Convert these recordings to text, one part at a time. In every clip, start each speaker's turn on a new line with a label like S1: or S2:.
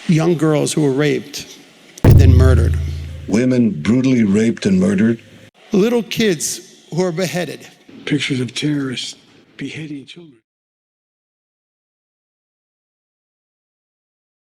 S1: young girls who were raped and then murdered.
S2: Women brutally raped and murdered.
S1: Little kids who are beheaded.
S3: Pictures of terrorists beheading children.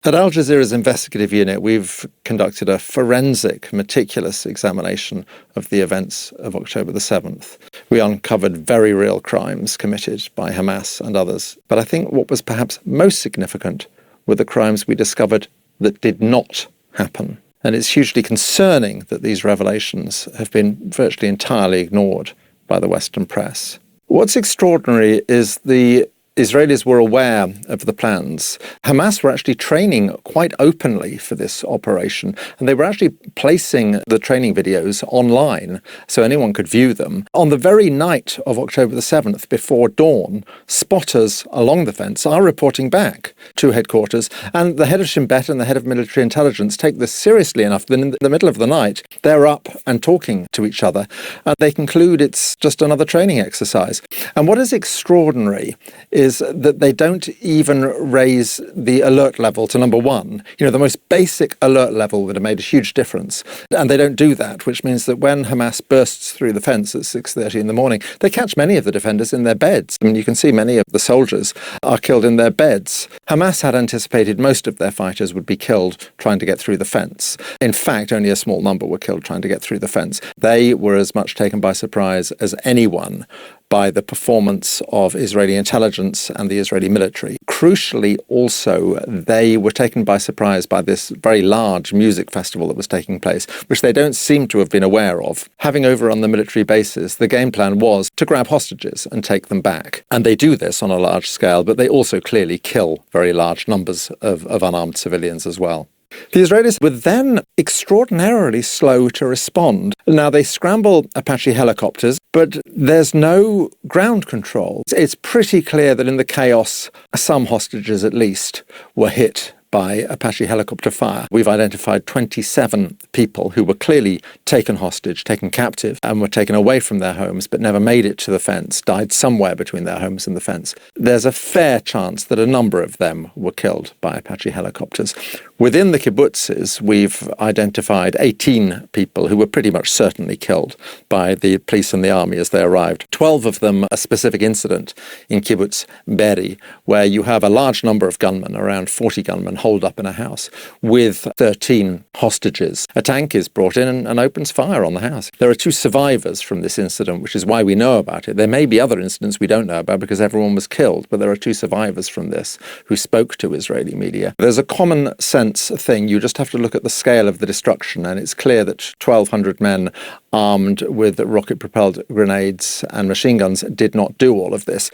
S4: At Al Jazeera's investigative unit, we've conducted a forensic, meticulous examination of the events of October the 7th. We uncovered very real crimes committed by Hamas and others. But I think what was perhaps most significant were the crimes we discovered that did not happen. And it's hugely concerning that these revelations have been virtually entirely ignored by the Western press. What's extraordinary is the Israelis were aware of the plans. Hamas were actually training quite openly for this operation, and they were actually placing the training videos online so anyone could view them. On the very night of October the 7th, before dawn, spotters along the fence are reporting back to headquarters, and the head of Shin Bet and the head of military intelligence take this seriously enough that in the middle of the night, they're up and talking to each other, and they conclude it's just another training exercise. And what is extraordinary is that they don't even raise the alert level to number one, the most basic alert level that have made a huge difference. And they don't do that, which means that when Hamas bursts through the fence at 6:30 in the morning, they catch many of the defenders in their beds. I mean, you can see many of the soldiers are killed in their beds. Hamas had anticipated most of their fighters would be killed trying to get through the fence. In fact, only a small number were killed trying to get through the fence. They were as much taken by surprise as anyone by the performance of Israeli intelligence and the Israeli military. Crucially, also, they were taken by surprise by this very large music festival that was taking place, which they don't seem to have been aware of. Having overrun the military bases, the game plan was to grab hostages and take them back. And they do this on a large scale, but they also clearly kill very large numbers of unarmed civilians as well. The Israelis were then extraordinarily slow to respond. Now, they scramble Apache helicopters, but there's no ground control. It's pretty clear that in the chaos, some hostages at least were hit by Apache helicopter fire. We've identified 27 people who were clearly taken hostage, taken captive, and were taken away from their homes, but never made it to the fence, died somewhere between their homes and the fence. There's a fair chance that a number of them were killed by Apache helicopters. Within the kibbutzes, we've identified 18 people who were pretty much certainly killed by the police and the army as they arrived. 12 of them a specific incident in kibbutz Beri, where you have a large number of gunmen, around 40 gunmen, holed up in a house with 13 hostages. A tank is brought in and opens fire on the house. There are 2 survivors from this incident, which is why we know about it. There may be other incidents we don't know about because everyone was killed, but there are 2 survivors from this who spoke to Israeli media. There's a common sense thing. You just have to look at the scale of the destruction, and it's clear that 1,200 men armed with rocket-propelled grenades and machine guns did not do all of this.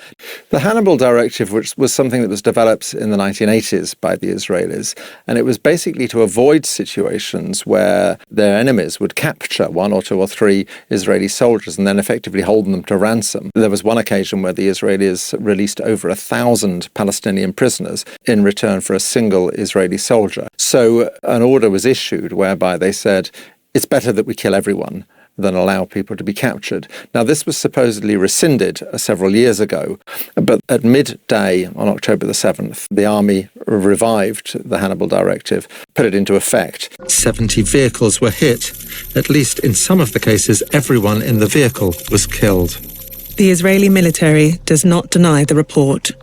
S4: The Hannibal Directive, which was something that was developed in the 1980s by the Israelis, and it was basically to avoid situations where their enemies would capture 1 or 2 or 3 Israeli soldiers and then effectively hold them to ransom. There was one occasion where the Israelis released over 1,000 Palestinian prisoners in return for a single Israeli soldier. So an order was issued whereby they said, it's better that we kill everyone than allow people to be captured. Now, this was supposedly rescinded several years ago, but at midday on October the 7th, the army revived the Hannibal Directive, put it into effect. 70 vehicles were hit. At least in some of the cases, everyone in the vehicle was killed.
S5: The Israeli military does not deny the report.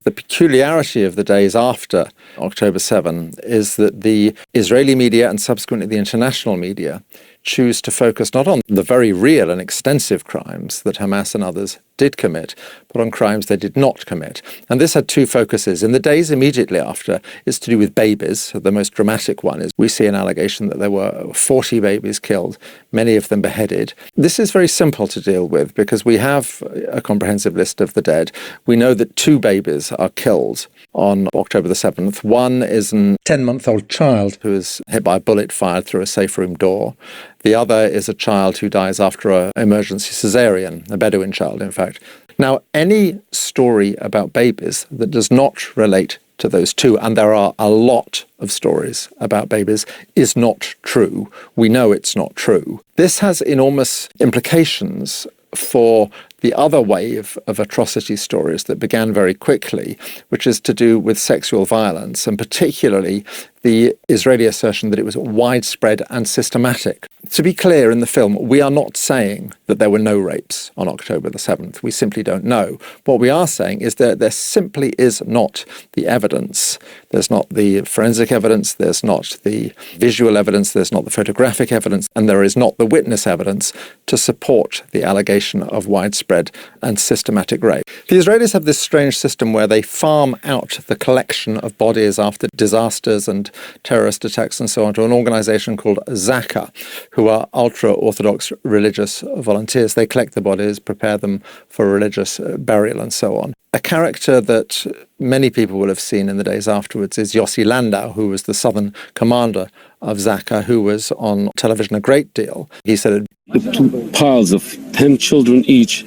S4: The peculiarity of the days after October 7 is that the Israeli media and subsequently the international media choose to focus not on the very real and extensive crimes that Hamas and others did commit, but on crimes they did not commit. And this had 2 focuses. In the days immediately after, it's to do with babies. The most dramatic one is we see an allegation that there were 40 babies killed, many of them beheaded. This is very simple to deal with because we have a comprehensive list of the dead. We know that 2 babies are killed on October the 7th. One is an 10-month-old child who is hit by a bullet fired through a safe room door. The other is a child who dies after an emergency cesarean, a Bedouin child, in fact. Now, any story about babies that does not relate to those 2, and there are a lot of stories about babies, is not true. We know it's not true. This has enormous implications for the other wave of atrocity stories that began very quickly, which is to do with sexual violence, and particularly the Israeli assertion that it was widespread and systematic. To be clear, in the film, we are not saying that there were no rapes on October the 7th. We simply don't know. What we are saying is that there simply is not the evidence. There's not the forensic evidence, there's not the visual evidence, there's not the photographic evidence, and there is not the witness evidence to support the allegation of widespread and systematic rape. The Israelis have this strange system where they farm out the collection of bodies after disasters and terrorist attacks and so on to an organization called Zaka, who are ultra-Orthodox religious volunteers. They collect the bodies, prepare them for religious burial and so on. A character that many people will have seen in the days afterwards is Yossi Landau, who was the southern commander of Zaka, who was on television a great deal. He said,
S6: the two piles of 10 children each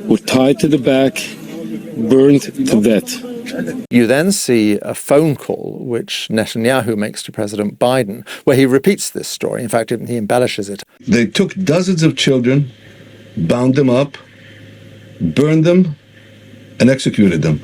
S6: were tied to the back, burned to death.
S4: You then see a phone call which Netanyahu makes to President Biden, where he repeats this story. In fact, he embellishes it.
S2: They took dozens of children, bound them up, burned them, and executed them.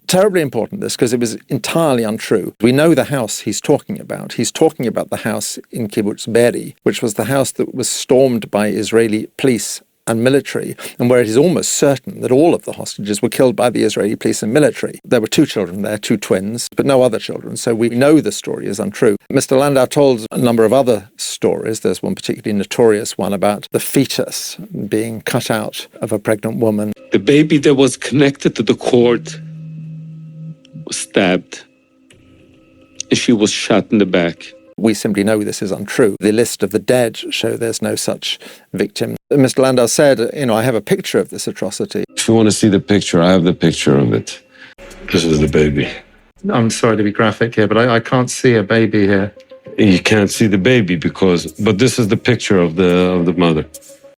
S4: Terribly important, this, because it was entirely untrue. We know the house he's talking about. He's talking about the house in Kibbutz Be'eri, which was the house that was stormed by Israeli police and military, and where it is almost certain that all of the hostages were killed by the Israeli police and military. There were 2 children there, 2 twins, but no other children, so we know the story is untrue. Mr. Landau told a number of other stories. There's one particularly notorious one about the fetus being cut out of a pregnant woman.
S6: The baby that was connected to the cord was stabbed, and she was shot in the back.
S4: We simply know this is untrue. The list of the dead show there's no such victim. Mr. Landau said, I have a picture of this atrocity.
S6: If you want to see the picture, I have the picture of it. This is the baby.
S4: I'm sorry to be graphic here, but I can't see a baby here.
S6: You can't see the baby but this is the picture of the mother.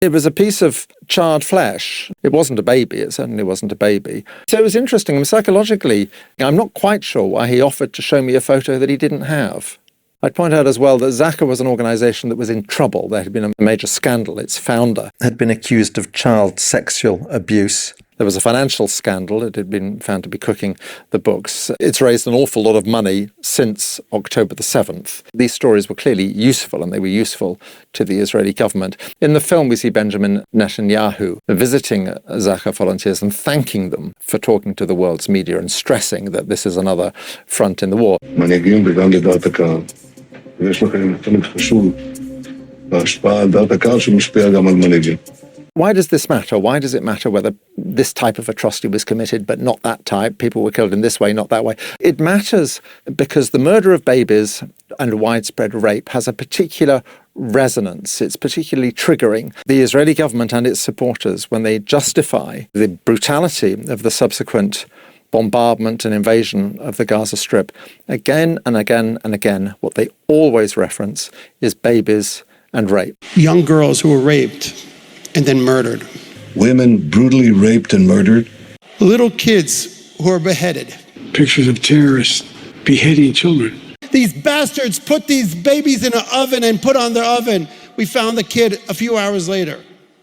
S4: It was a piece of charred flesh. It wasn't a baby. It certainly wasn't a baby. So it was interesting. And psychologically, I'm not quite sure why he offered to show me a photo that he didn't have. I'd point out as well that Zaka was an organisation that was in trouble. There had been a major scandal. Its founder had been accused of child sexual abuse. There was a financial scandal. It had been found to be cooking the books. It's raised an awful lot of money since October the 7th. These stories were clearly useful, and they were useful to the Israeli government. In the film, we see Benjamin Netanyahu visiting Zaka volunteers and thanking them for talking to the world's media and stressing that this is another front in the war.
S2: מנהיגים וגם לדעת הקהל. ויש לכם חלק חשוב בהשפעה על דעת הקהל שמשפיע גם על מנהיגים.
S4: Why does this matter? Why does it matter whether this type of atrocity was committed but not that type? People were killed in this way, not that way. It matters because the murder of babies and widespread rape has a particular resonance. It's particularly triggering. The Israeli government and its supporters, when they justify the brutality of the subsequent bombardment and invasion of the Gaza Strip, again and again and again, what they always reference is babies and rape.
S1: Young girls who were raped and then murdered.
S2: Women brutally raped and murdered.
S1: Little kids who were beheaded.
S3: Pictures of terrorists beheading children.
S1: These bastards put these babies in an oven and put on their oven. We found the kid a few hours later.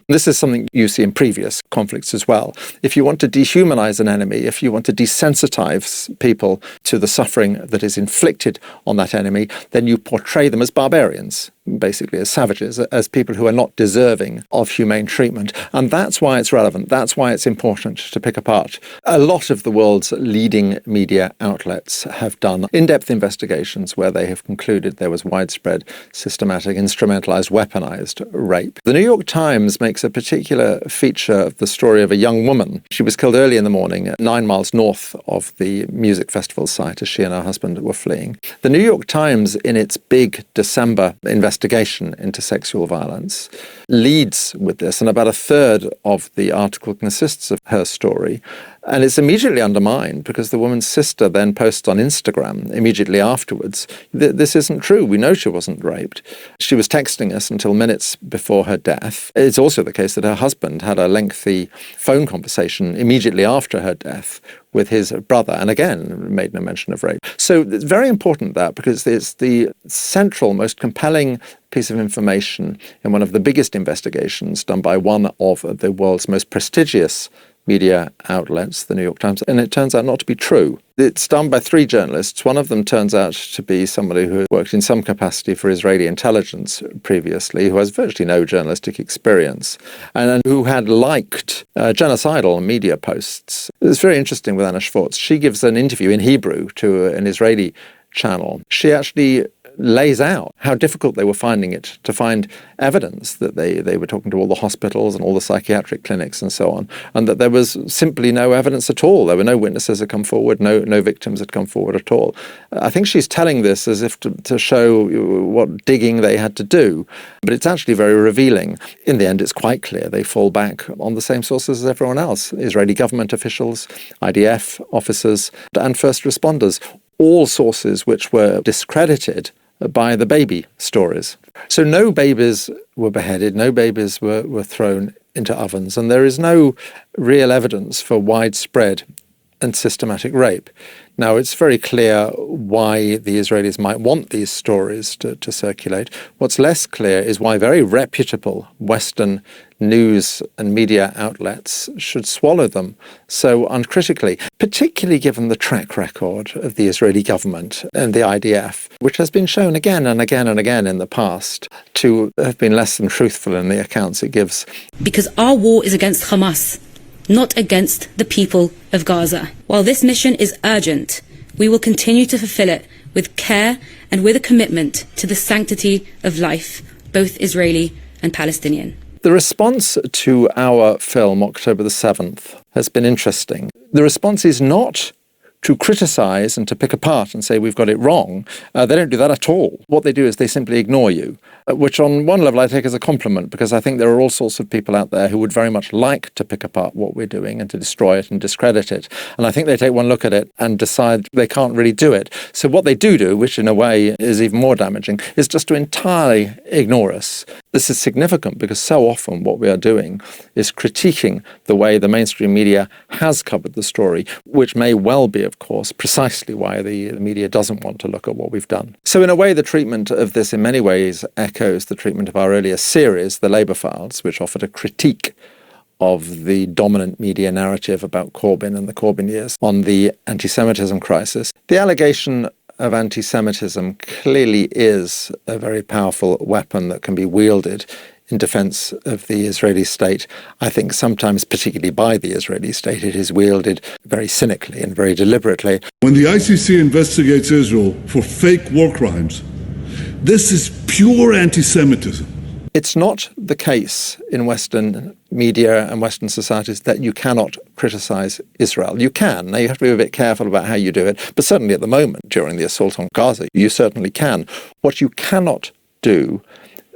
S4: This is something you see in previous conflicts as well. If you want to dehumanize an enemy, if you want to desensitize people to the suffering that is inflicted on that enemy, then you portray them as barbarians, basically as savages, as people who are not deserving of humane treatment. And that's why it's relevant. That's why it's important to pick apart. A lot of the world's leading media outlets have done in-depth investigations where they have concluded there was widespread, systematic, instrumentalized, weaponized rape. The New York Times makes a particular feature of the story of a young woman. She was killed early in the morning 9 miles north of the music festival site as she and her husband were fleeing. The New York Times, in its big December investigation into sexual violence, leads with this, and about a third of the article consists of her story. And it's immediately undermined because the woman's sister then posts on Instagram immediately afterwards, this isn't true. We know she wasn't raped. She was texting us until minutes before her death. It's also the case that her husband had a lengthy phone conversation immediately after her death with his brother, and again, made no mention of rape. So it's very important that, because it's the central, most compelling piece of information in one of the biggest investigations done by one of the world's most prestigious media outlets, the New York Times, and it turns out not to be true. It's done by 3 journalists. One of them turns out to be somebody who worked in some capacity for Israeli intelligence previously, who has virtually no journalistic experience, and who had liked genocidal media posts. It's very interesting with Anna Schwartz. She gives an interview in Hebrew to an Israeli channel. She actually lays out how difficult they were finding it to find evidence that they were talking to all the hospitals and all the psychiatric clinics and so on, and that there was simply no evidence at all. There were no witnesses had come forward, no victims had come forward at all. I think she's telling this as if to show what digging they had to do, but it's actually very revealing. In the end, it's quite clear they fall back on the same sources as everyone else: Israeli government officials, IDF officers, and first responders, all sources which were discredited by the baby stories. So no babies were beheaded, no babies were thrown into ovens, and there is no real evidence for widespread and systematic rape. Now, it's very clear why the Israelis might want these stories to circulate. What's less clear is why very reputable Western news and media outlets should swallow them so uncritically, particularly given the track record of the Israeli government and the IDF, which has been shown again and again and again in the past to have been less than truthful in the accounts it gives.
S7: Because our war is against Hamas, not against the people of Gaza. While this mission is urgent, we will continue to fulfill it with care and with a commitment to the sanctity of life, both Israeli and Palestinian.
S4: The response to our film, October the 7th, has been interesting. The response is not to criticise and to pick apart and say we've got it wrong. They don't do that at all. What they do is they simply ignore you, which on one level I take as a compliment, because I think there are all sorts of people out there who would very much like to pick apart what we're doing and to destroy it and discredit it. And I think they take one look at it and decide they can't really do it. So what they do, which in a way is even more damaging, is just to entirely ignore us. This is significant because so often what we are doing is critiquing the way the mainstream media has covered the story, which may well be, of course, precisely why the media doesn't want to look at what we've done. So in a way, the treatment of this in many ways echoes the treatment of our earlier series, The Labour Files, which offered a critique of the dominant media narrative about Corbyn and the Corbyn years on the anti-Semitism crisis. The allegation of anti-Semitism clearly is a very powerful weapon that can be wielded in defence of the Israeli state. I think sometimes, particularly by the Israeli state, it is wielded very cynically and very deliberately.
S2: When the ICC investigates Israel for fake war crimes, this is pure anti-Semitism.
S4: It's not the case in Western media and Western societies that you cannot criticise Israel. You can. Now, you have to be a bit careful about how you do it, but certainly at the moment, during the assault on Gaza, you certainly can. What you cannot do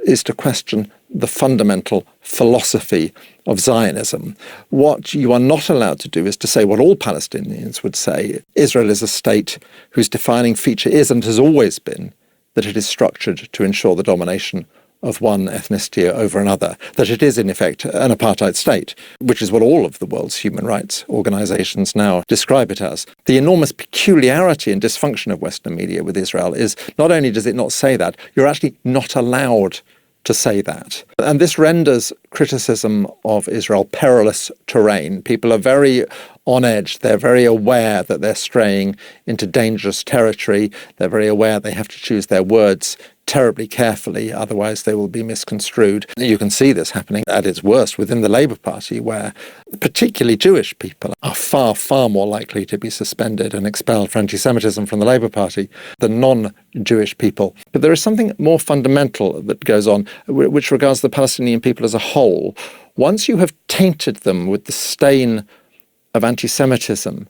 S4: is to question the fundamental philosophy of Zionism. What you are not allowed to do is to say what all Palestinians would say: Israel is a state whose defining feature is and has always been that it is structured to ensure the domination of one ethnicity over another, that it is in effect an apartheid state, which is what all of the world's human rights organizations now describe it as. The enormous peculiarity and dysfunction of Western media with Israel is not only does it not say that, you're actually not allowed to say that. And this renders criticism of Israel perilous terrain. People are very on edge. They're very aware that they're straying into dangerous territory. They're very aware they have to choose their words terribly carefully, otherwise they will be misconstrued. You can see this happening at its worst within the Labour Party, where particularly Jewish people are far, far more likely to be suspended and expelled for anti-Semitism from the Labour Party than non-Jewish people. But there is something more fundamental that goes on, which regards the Palestinian people as a whole. Once you have tainted them with the stain of anti-Semitism,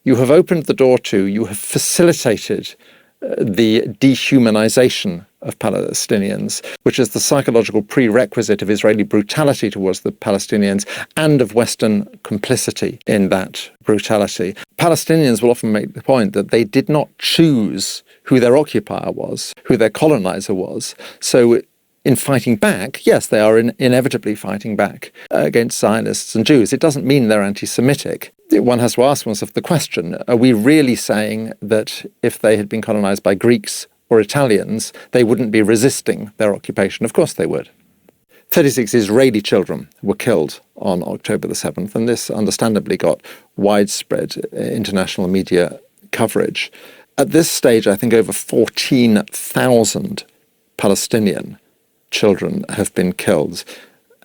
S4: you have opened the door to, you have facilitated the dehumanization of Palestinians, which is the psychological prerequisite of Israeli brutality towards the Palestinians and of Western complicity in that brutality. Palestinians will often make the point that they did not choose who their occupier was, who their colonizer was. So in fighting back, yes, they are inevitably fighting back against Zionists and Jews. It doesn't mean they're anti-Semitic. One has to ask oneself the question, are we really saying that if they had been colonized by Greeks or Italians, they wouldn't be resisting their occupation? Of course they would. 36 Israeli children were killed on October the 7th, and this understandably got widespread international media coverage. At this stage, I think over 14,000 Palestinian children have been killed,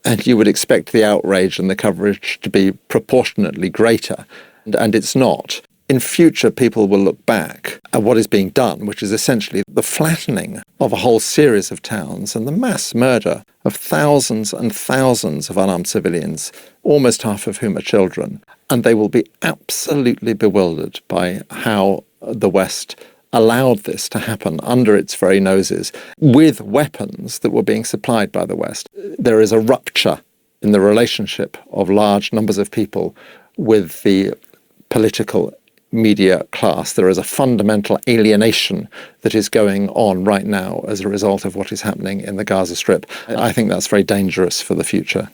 S4: and you would expect the outrage and the coverage to be proportionately greater, and it's not. In future, people will look back at what is being done, which is essentially the flattening of a whole series of towns and the mass murder of thousands and thousands of unarmed civilians, almost half of whom are children. And they will be absolutely bewildered by how the West allowed this to happen under its very noses with weapons that were being supplied by the West. There is a rupture in the relationship of large numbers of people with the political media class. There is a fundamental alienation that is going on right now as a result of what is happening in the Gaza Strip. I think that's very dangerous for the future.